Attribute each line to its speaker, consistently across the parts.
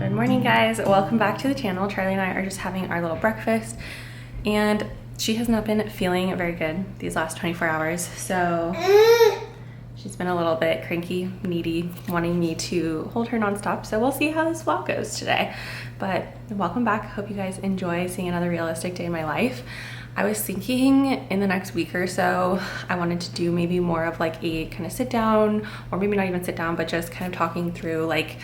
Speaker 1: Good morning, guys. Welcome back to the channel. Charlie and I are just having our little breakfast, and she has not been feeling very good these last 24 hours, so she's been a little bit cranky, needy, wanting me to hold her nonstop. So we'll see how this vlog goes today. But welcome back. Hope you guys enjoy seeing another realistic day in my life. I was thinking in the next week or so, I wanted to do maybe more of like a kind of sit down, or maybe not even sit down, but just kind of talking through like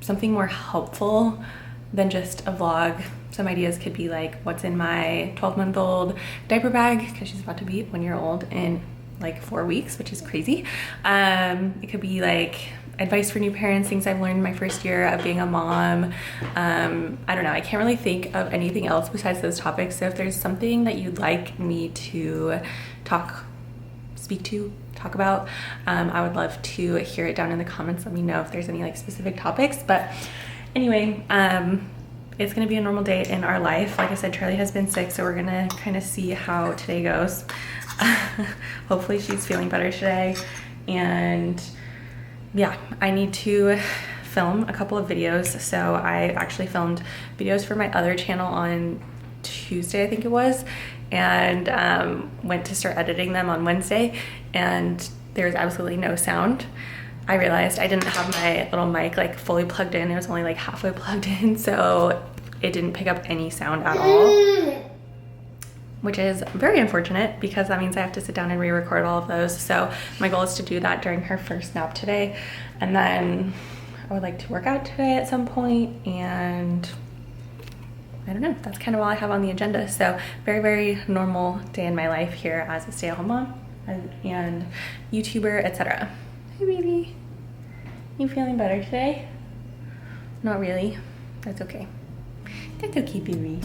Speaker 1: something more helpful than just a vlog. Some ideas could be like what's in my 12-month-old diaper bag, because she's about to be 1 year old in like 4 weeks, which is crazy. It could be like advice for new parents, things I've learned in my first year of being a mom. I don't know, I can't really think of anything else besides those topics. So if there's something that you'd like me to talk about, I would love to hear it down in the comments. Let me know if there's any like specific topics. But anyway, it's gonna be a normal day in our life. Like I said, Charlie has been sick, so we're gonna kind of see how today goes. Hopefully she's feeling better today. And yeah, I need to film a couple of videos. So I actually filmed videos for my other channel on Tuesday, I think it was, and went to start editing them on Wednesday, and there was absolutely no sound. I realized I didn't have my little mic like fully plugged in. It was only like halfway plugged in, so it didn't pick up any sound at all, which is very unfortunate because that means I have to sit down and re-record all of those. So my goal is to do that during her first nap today, and then I would like to work out today at some point, and I don't know, that's kind of all I have on the agenda. So very, very normal day in my life here as a stay-at-home mom and YouTuber, etc. Hey baby, you feeling better today? Not really. That's okay. That's okay, baby.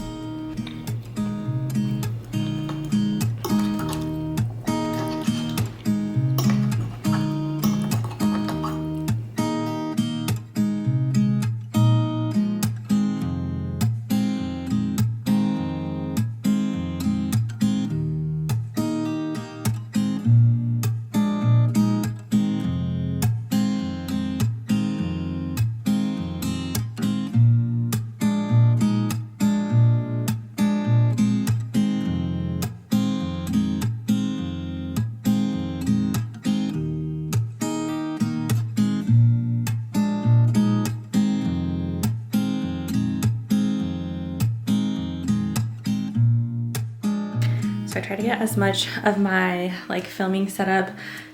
Speaker 1: So I try to get as much of my like filming setup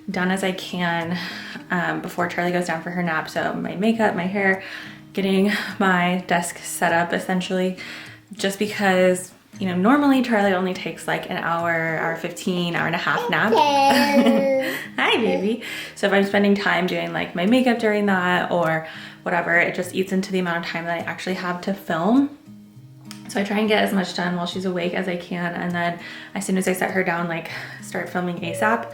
Speaker 1: done as I can before Charlie goes down for her nap. So my makeup, my hair, getting my desk set up essentially, just because, you know, normally Charlie only takes like an hour 15, hour and a half nap. Hi baby. So if I'm spending time doing like my makeup during that or whatever, it just eats into the amount of time that I actually have to film. So I try and get as much done while she's awake as I can, and then as soon as I set her down, like start filming ASAP.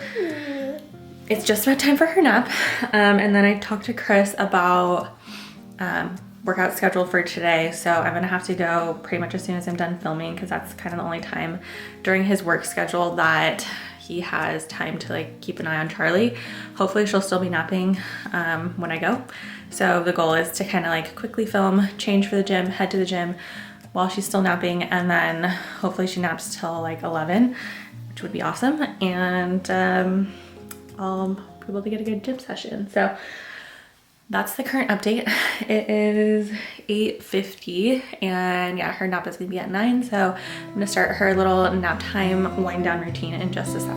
Speaker 1: It's just about time for her nap. And then I talked to Chris about workout schedule for today. So I'm gonna have to go pretty much as soon as I'm done filming, because that's kind of the only time during his work schedule that he has time to like keep an eye on Charlie. Hopefully she'll still be napping when I go. So the goal is to kind of like quickly film, change for the gym, head to the gym while she's still napping, and then hopefully she naps till like 11, which would be awesome, and I'll be able to get a good gym session. So that's the current update. It is 8:50, and yeah, her nap is gonna be at 9, so I'm gonna start her little nap time wind down routine in just a sec.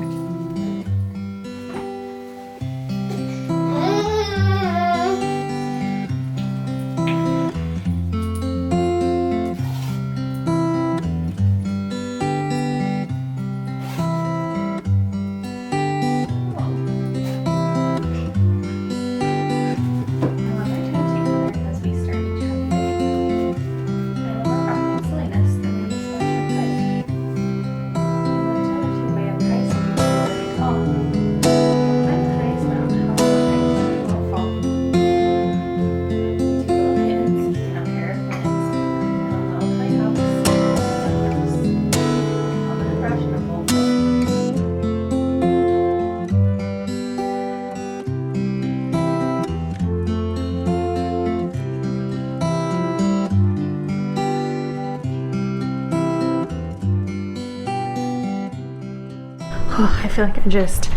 Speaker 1: feel like I just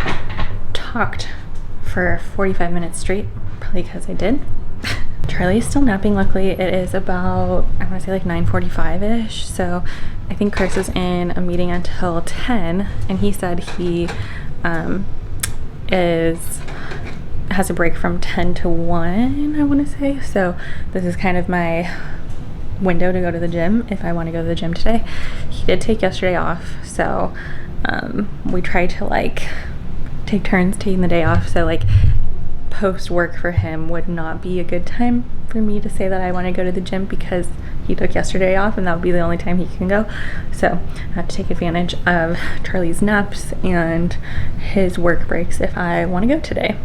Speaker 1: talked for 45 minutes straight, probably because I did. Charlie's still napping. Luckily, it is about, I want to say like 9:45-ish. So I think Chris is in a meeting until 10, and he said he has a break from 10 to 1, I want to say. So this is kind of my window to go to the gym if I want to go to the gym today. He did take yesterday off, so we try to like take turns taking the day off. So like post work for him would not be a good time for me to say that I want to go to the gym because he took yesterday off and that would be the only time he can go. So I have to take advantage of Charlie's naps and his work breaks if I want to go today.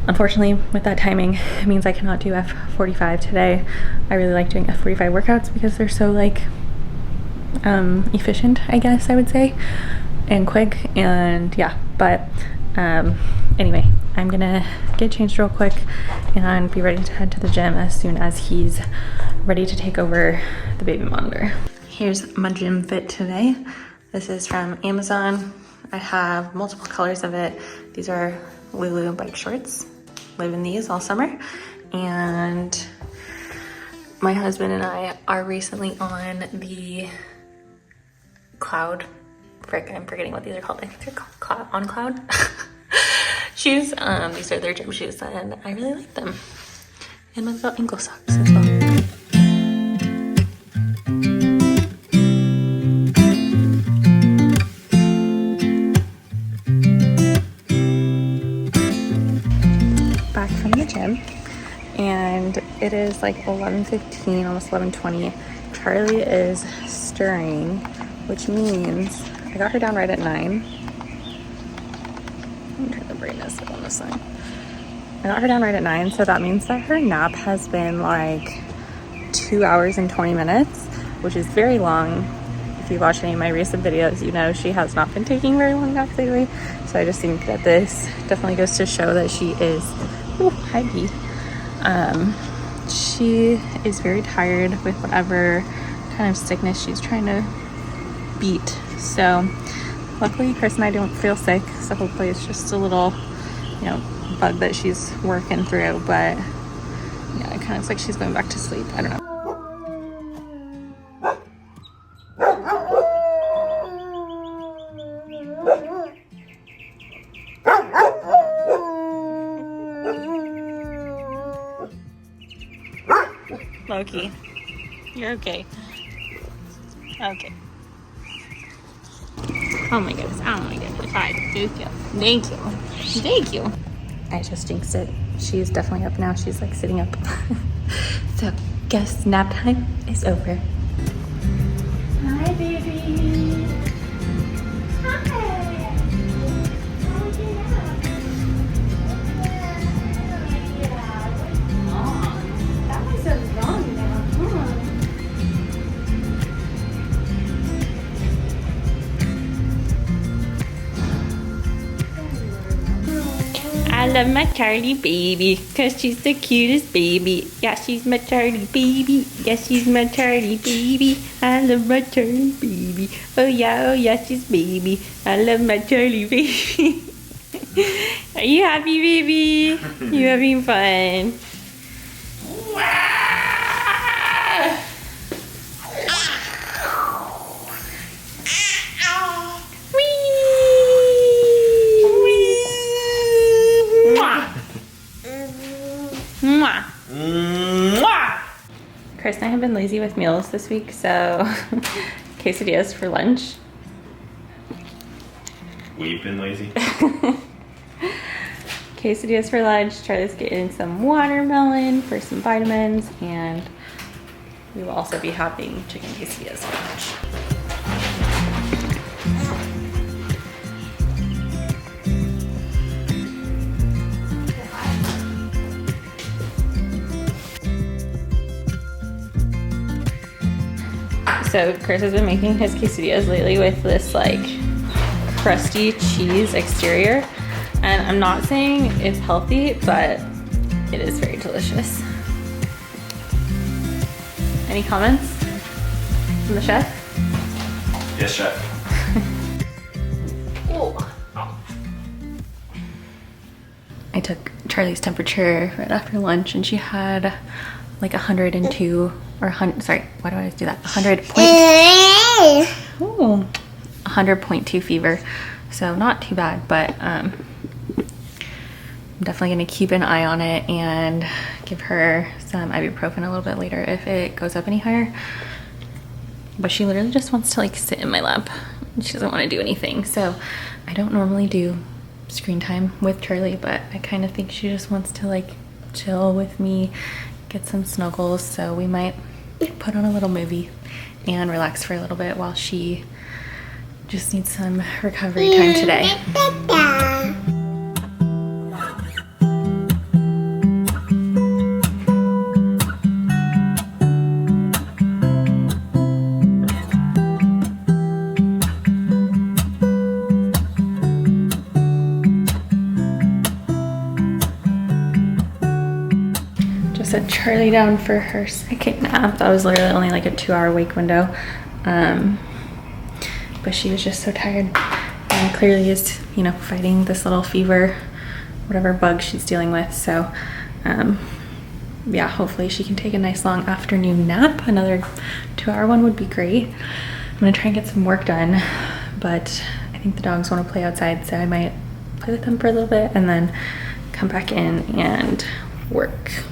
Speaker 1: Unfortunately, with that timing, it means I cannot do F45 today. I really like doing F45 workouts because they're so like efficient, I guess I would say, and quick, and yeah. But anyway, I'm gonna get changed real quick and be ready to head to the gym as soon as he's ready to take over the baby monitor. Here's my gym fit today. This is from Amazon. I have multiple colors of it. These are Lulu bike shorts. Live in these all summer. And my husband and I are recently on the Cloud. Frick, I'm forgetting what these are called. I think they're called On Cloud shoes. These are their gym shoes and I really like them. And my little ankle socks as well. Back from the gym, and it is like 11:15, almost 11:20. Charlie is stirring, which means I got her down right at 9. Let me turn the brightness up on this side. I got her down right at 9, so that means that her nap has been like 2 hours and 20 minutes, which is very long. If you watch any of my recent videos, you know she has not been taking very long naps lately. So I just think that this definitely goes to show that she is, oh, hi Bee. She is very tired with whatever kind of sickness she's trying to beat. So luckily Chris and I don't feel sick, so hopefully it's just a little, you know, bug that she's working through. But yeah, it kind of looks like she's going back to sleep. I don't know. Loki, you're okay. Okay. Oh my goodness. Oh my goodness. Hi. Thank you. Thank you. Thank you. I just jinxed it. She's definitely up now. She's like sitting up. So, guess nap time is over. Hi, baby. I love my Charlie baby, cause she's the cutest baby. Yeah, she's my Charlie baby. Yeah, she's my Charlie baby. I love my Charlie baby. Oh yeah, she's baby. I love my Charlie baby. Are you happy, baby? You having fun? Chris and I have been lazy with meals this week, so quesadillas for lunch.
Speaker 2: We've been lazy.
Speaker 1: Quesadillas for lunch. Charlie's getting some watermelon for some vitamins, and we will also be having chicken quesadillas for lunch. So Chris has been making his quesadillas lately with this like crusty cheese exterior, and I'm not saying it's healthy, but it is very delicious. Any comments from the chef?
Speaker 2: Yes, chef.
Speaker 1: Oh. took Charlie's temperature right after lunch, and she had like 102 or 100. Sorry, why do I always do that? 100.2 fever. So not too bad, but I'm definitely gonna keep an eye on it and give her some ibuprofen a little bit later if it goes up any higher. But she literally just wants to like sit in my lap. She doesn't want to do anything. So I don't normally do screen time with Charlie, but I kind of think she just wants to like chill with me, get some snuggles. So we might put on a little movie and relax for a little bit while she just needs some recovery time today. Set Charlie down for her second nap. That was literally only like a 2-hour wake window, but she was just so tired and clearly is, you know, fighting this little fever, whatever bug she's dealing with. So yeah, hopefully she can take a nice long afternoon nap. Another 2-hour one would be great. I'm gonna try and get some work done, but I think the dogs want to play outside, so I might play with them for a little bit and then come back in and work.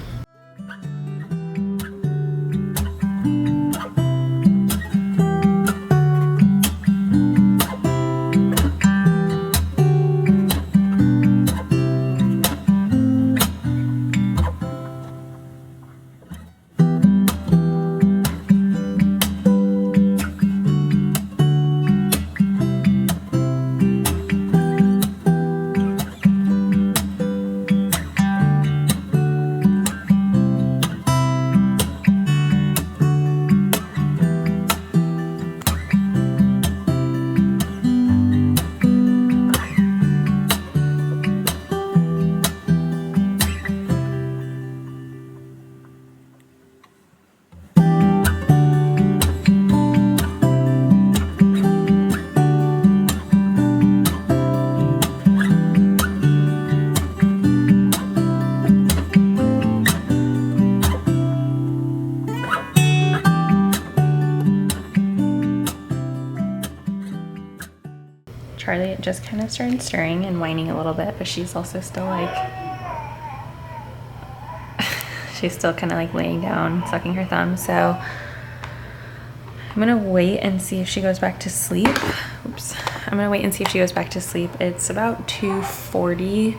Speaker 1: Charlie just kind of started stirring and whining a little bit, but she's also still like, she's still kind of like laying down, sucking her thumb. So I'm gonna wait and see if she goes back to sleep. Oops. I'm gonna wait and see if she goes back to sleep. It's about 2:40,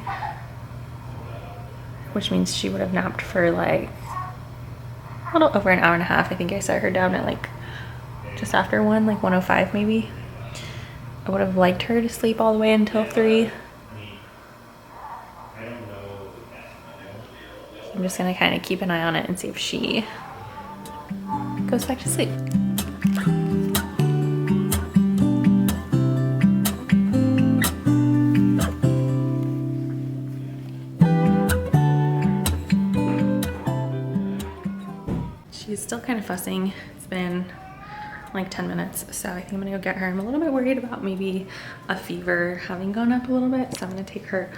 Speaker 1: which means she would have napped for like a little over an hour and a half. I think I set her down at like just after 1, like 1:05 maybe. I would have liked her to sleep all the way until 3. I'm just gonna kind of keep an eye on it and see if she goes back to sleep. She's still kind of fussing. It's been like 10 minutes, so I think I'm gonna go get her. I'm a little bit worried about maybe a fever having gone up a little bit, so I'm gonna take her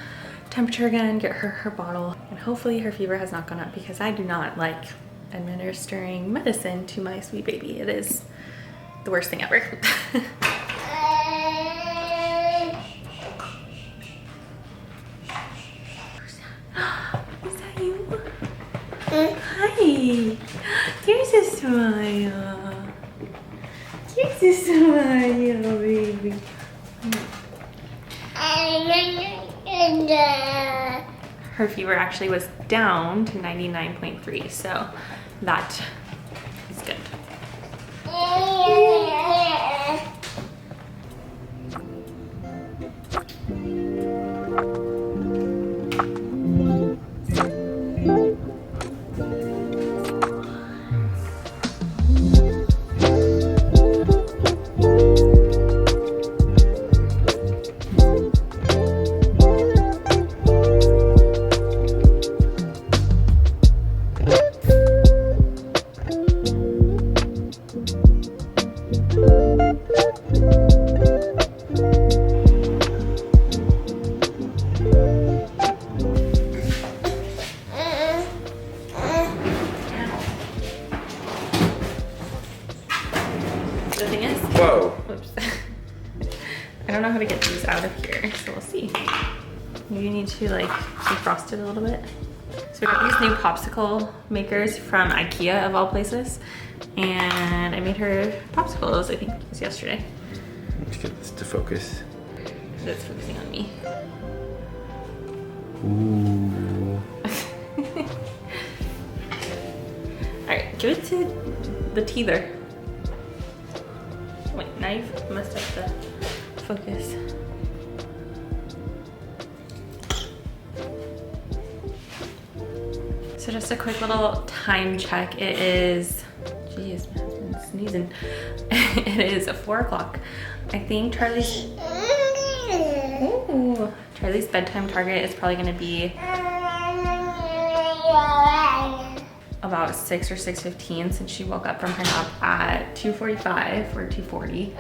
Speaker 1: temperature again, get her bottle, and hopefully her fever has not gone up, because I do not like administering medicine to my sweet baby. It is the worst thing ever. Is that you? Hi. There's a smile. There's a smile, baby. Her fever actually was down to 99.3, so that is good.
Speaker 2: Whoa.
Speaker 1: Whoops. I don't know how to get these out of here, so we'll see. You need to like defrost it a little bit. So we got these new popsicle makers from IKEA of all places. And I made her popsicles, I think it was yesterday.
Speaker 2: Let's get this to focus.
Speaker 1: So it's focusing on me.
Speaker 2: Ooh.
Speaker 1: All right, give it to the teether. Wait, now you've messed up the focus. So just a quick little time check. It is, geez, my husband's sneezing. It is 4 o'clock. I think Charlie's bedtime target is probably gonna be about 6 or 6:15 since she woke up from her nap at 2:45 or 2:40.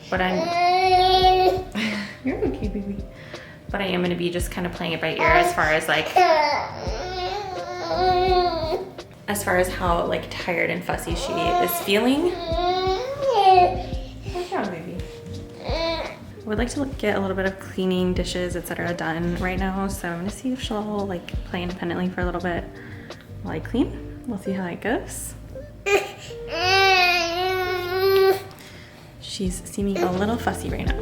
Speaker 1: But you're okay, baby. But I am gonna be just kind of playing it by ear as far as like, how like tired and fussy she is feeling. What's wrong, baby? I would like to get a little bit of cleaning, dishes, etc. done right now. So I'm gonna see if she'll like play independently for a little bit while I clean. We'll see how it goes. She's seeming a little fussy right now.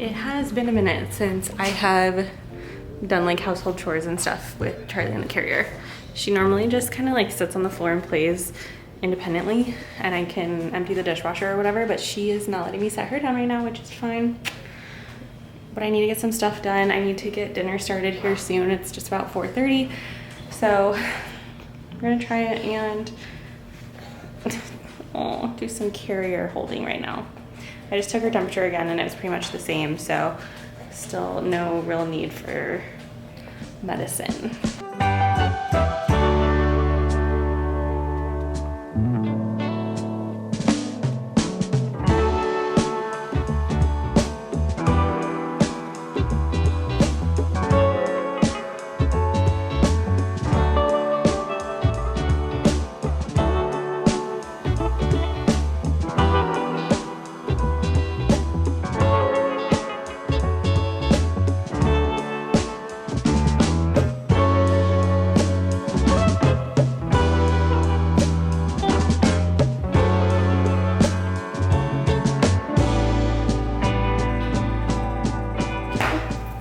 Speaker 1: It has been a minute since I have done like household chores and stuff with Charlie in the carrier. She normally just kind of like sits on the floor and plays independently and I can empty the dishwasher or whatever, but she is not letting me set her down right now, which is fine. But I need to get some stuff done. I need to get dinner started here soon. It's just about 4:30. So we're gonna try it and do some carrier holding right now. I just took her temperature again and it was pretty much the same, so still no real need for medicine.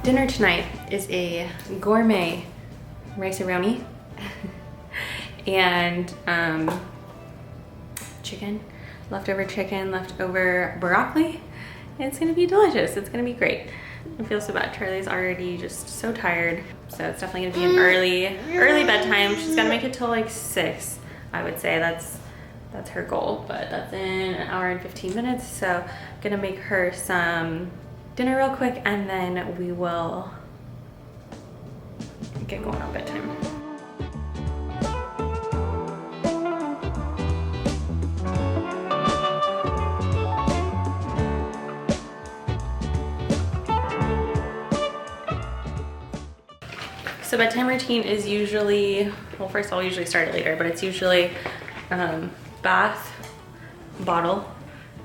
Speaker 1: Dinner tonight is a gourmet rice-a-roni and leftover broccoli. It's gonna be delicious. It's gonna be great. I feel so bad. Charlie's already just so tired, so it's definitely gonna be an early bedtime. She's gotta make it till like 6, I would say. That's her goal, but that's in an hour and 15 minutes. So I'm gonna make her some dinner real quick and then we will get going on bedtime. So bedtime routine is usually, well, first of all, I usually start it later, but it's usually bath, bottle,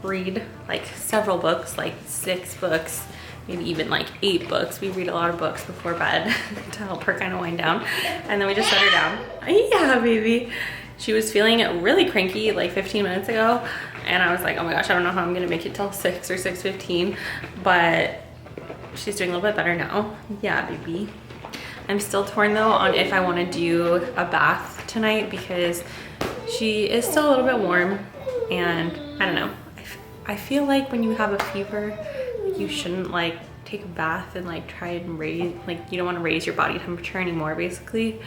Speaker 1: read like several books, like 6 books, maybe even like 8 books. We read a lot of books before bed to help her kind of wind down. And then we just set her down. Yeah, baby. She was feeling really cranky like 15 minutes ago. And I was like, oh my gosh, I don't know how I'm gonna make it till 6 or 6:15, but she's doing a little bit better now. Yeah, baby. I'm still torn though on if I wanna do a bath tonight because she is still a little bit warm and I don't know. I feel like when you have a fever, you shouldn't like take a bath and like try and raise, like you don't want to raise your body temperature anymore basically.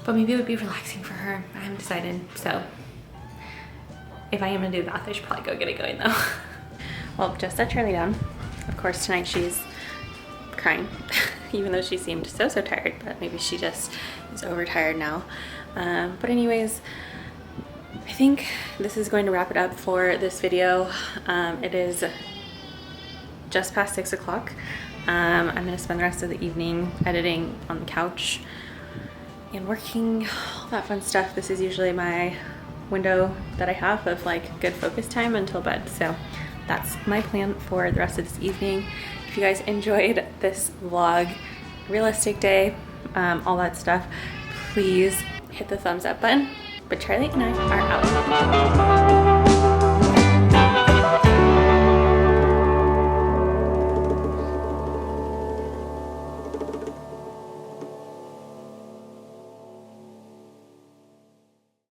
Speaker 1: but maybe it would be relaxing for her. I haven't decided. So if I am gonna do the bath, I should probably go get it going though. Well, just set Charlie down. Of course, tonight she's crying, even though she seemed so tired, but maybe she just is overtired now. But anyways, I think this is going to wrap it up for this video. It is just past 6 o'clock. I'm gonna spend the rest of the evening editing on the couch and working, all that fun stuff. This is usually my window that I have of like good focus time until bed. So that's my plan for the rest of this evening. If you guys enjoyed this vlog, realistic day, all that stuff, please hit the thumbs up button. But Charlie and I are out.